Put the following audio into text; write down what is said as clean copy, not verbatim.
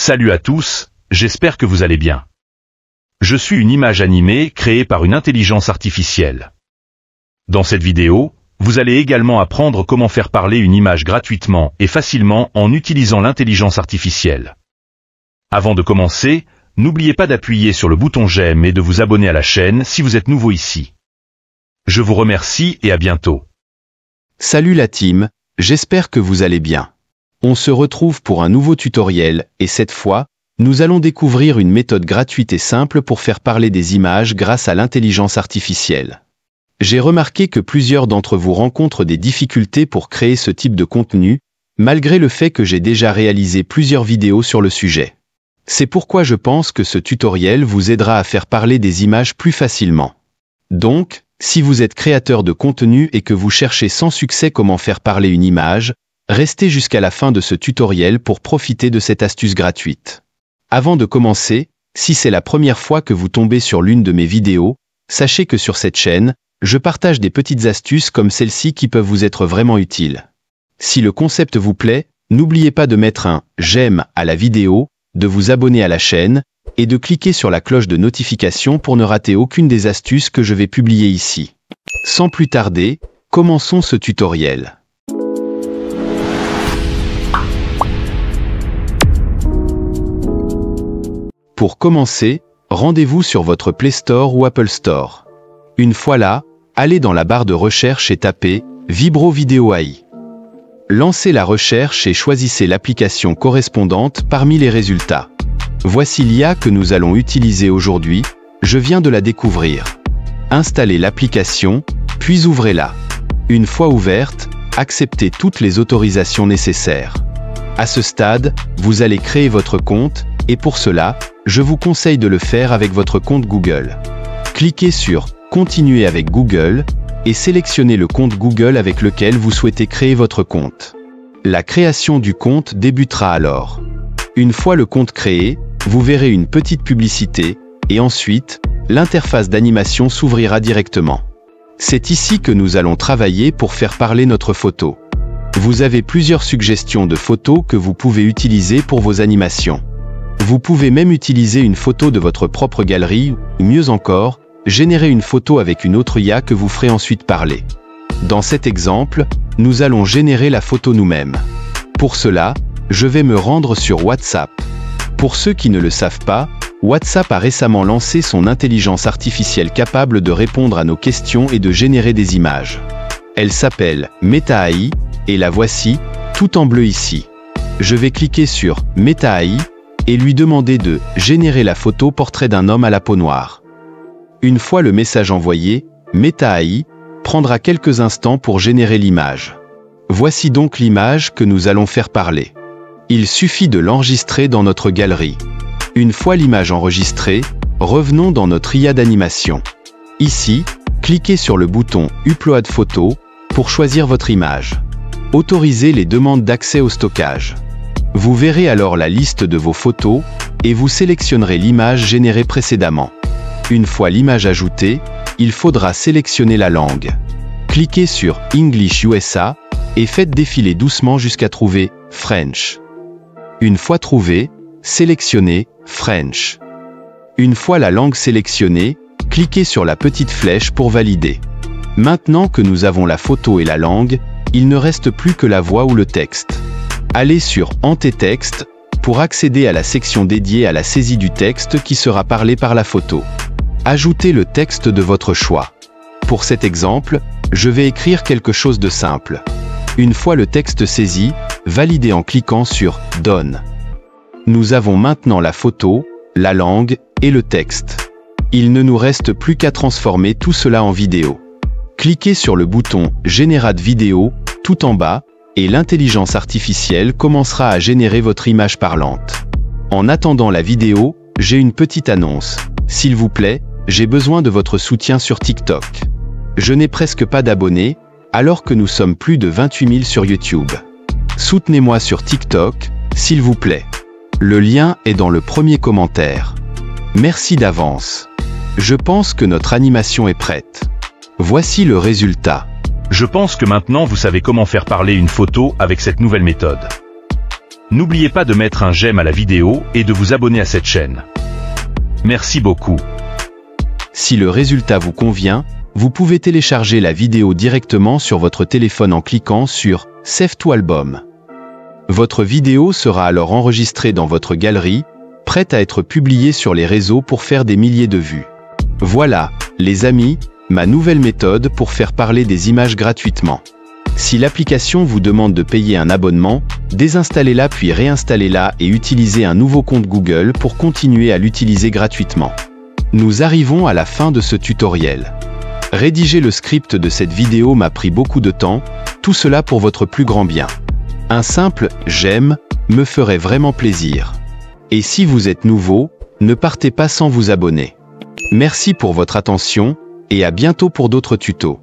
Salut à tous, j'espère que vous allez bien. Je suis une image animée créée par une intelligence artificielle. Dans cette vidéo, vous allez également apprendre comment faire parler une image gratuitement et facilement en utilisant l'intelligence artificielle. Avant de commencer, n'oubliez pas d'appuyer sur le bouton j'aime et de vous abonner à la chaîne si vous êtes nouveau ici. Je vous remercie et à bientôt. Salut la team, j'espère que vous allez bien. On se retrouve pour un nouveau tutoriel et cette fois, nous allons découvrir une méthode gratuite et simple pour faire parler des images grâce à l'intelligence artificielle. J'ai remarqué que plusieurs d'entre vous rencontrent des difficultés pour créer ce type de contenu, malgré le fait que j'ai déjà réalisé plusieurs vidéos sur le sujet. C'est pourquoi je pense que ce tutoriel vous aidera à faire parler des images plus facilement. Donc, si vous êtes créateur de contenu et que vous cherchez sans succès comment faire parler une image, restez jusqu'à la fin de ce tutoriel pour profiter de cette astuce gratuite. Avant de commencer, si c'est la première fois que vous tombez sur l'une de mes vidéos, sachez que sur cette chaîne, je partage des petites astuces comme celle-ci qui peuvent vous être vraiment utiles. Si le concept vous plaît, n'oubliez pas de mettre un « j'aime » à la vidéo, de vous abonner à la chaîne, et de cliquer sur la cloche de notification pour ne rater aucune des astuces que je vais publier ici. Sans plus tarder, commençons ce tutoriel. Pour commencer, rendez-vous sur votre Play Store ou Apple Store. Une fois là, allez dans la barre de recherche et tapez « Vibro Video AI ». Lancez la recherche et choisissez l'application correspondante parmi les résultats. Voici l'IA que nous allons utiliser aujourd'hui, je viens de la découvrir. Installez l'application, puis ouvrez-la. Une fois ouverte, acceptez toutes les autorisations nécessaires. À ce stade, vous allez créer votre compte, et pour cela, je vous conseille de le faire avec votre compte Google. Cliquez sur « Continuer avec Google » et sélectionnez le compte Google avec lequel vous souhaitez créer votre compte. La création du compte débutera alors. Une fois le compte créé, vous verrez une petite publicité, et ensuite, l'interface d'animation s'ouvrira directement. C'est ici que nous allons travailler pour faire parler notre photo. Vous avez plusieurs suggestions de photos que vous pouvez utiliser pour vos animations. Vous pouvez même utiliser une photo de votre propre galerie, ou mieux encore, générer une photo avec une autre IA que vous ferez ensuite parler. Dans cet exemple, nous allons générer la photo nous-mêmes. Pour cela, je vais me rendre sur WhatsApp. Pour ceux qui ne le savent pas, WhatsApp a récemment lancé son intelligence artificielle capable de répondre à nos questions et de générer des images. Elle s'appelle Meta AI, et la voici, tout en bleu ici. Je vais cliquer sur Meta AI, et lui demander de générer la photo portrait d'un homme à la peau noire. Une fois le message envoyé, Meta AI prendra quelques instants pour générer l'image. Voici donc l'image que nous allons faire parler. Il suffit de l'enregistrer dans notre galerie. Une fois l'image enregistrée, revenons dans notre IA d'animation. Ici, cliquez sur le bouton Upload photo pour choisir votre image. Autorisez les demandes d'accès au stockage. Vous verrez alors la liste de vos photos et vous sélectionnerez l'image générée précédemment. Une fois l'image ajoutée, il faudra sélectionner la langue. Cliquez sur English USA et faites défiler doucement jusqu'à trouver French. Une fois trouvé, sélectionnez French. Une fois la langue sélectionnée, cliquez sur la petite flèche pour valider. Maintenant que nous avons la photo et la langue, il ne reste plus que la voix ou le texte. Allez sur Anté-texte pour accéder à la section dédiée à la saisie du texte qui sera parlé par la photo. Ajoutez le texte de votre choix. Pour cet exemple, je vais écrire quelque chose de simple. Une fois le texte saisi, validez en cliquant sur « Done ». Nous avons maintenant la photo, la langue et le texte. Il ne nous reste plus qu'à transformer tout cela en vidéo. Cliquez sur le bouton « Generate vidéo » tout en bas, et l'intelligence artificielle commencera à générer votre image parlante. En attendant la vidéo, j'ai une petite annonce. S'il vous plaît, j'ai besoin de votre soutien sur TikTok. Je n'ai presque pas d'abonnés, alors que nous sommes plus de 28 000 sur YouTube. Soutenez-moi sur TikTok, s'il vous plaît. Le lien est dans le premier commentaire. Merci d'avance. Je pense que notre animation est prête. Voici le résultat. Je pense que maintenant vous savez comment faire parler une photo avec cette nouvelle méthode. N'oubliez pas de mettre un j'aime à la vidéo et de vous abonner à cette chaîne. Merci beaucoup. Si le résultat vous convient, vous pouvez télécharger la vidéo directement sur votre téléphone en cliquant sur « Save to Album ». Votre vidéo sera alors enregistrée dans votre galerie, prête à être publiée sur les réseaux pour faire des milliers de vues. Voilà, les amis, ma nouvelle méthode pour faire parler des images gratuitement. Si l'application vous demande de payer un abonnement, désinstallez-la puis réinstallez-la et utilisez un nouveau compte Google pour continuer à l'utiliser gratuitement. Nous arrivons à la fin de ce tutoriel. Rédiger le script de cette vidéo m'a pris beaucoup de temps, tout cela pour votre plus grand bien. Un simple « j'aime » me ferait vraiment plaisir. Et si vous êtes nouveau, ne partez pas sans vous abonner. Merci pour votre attention, et à bientôt pour d'autres tutos.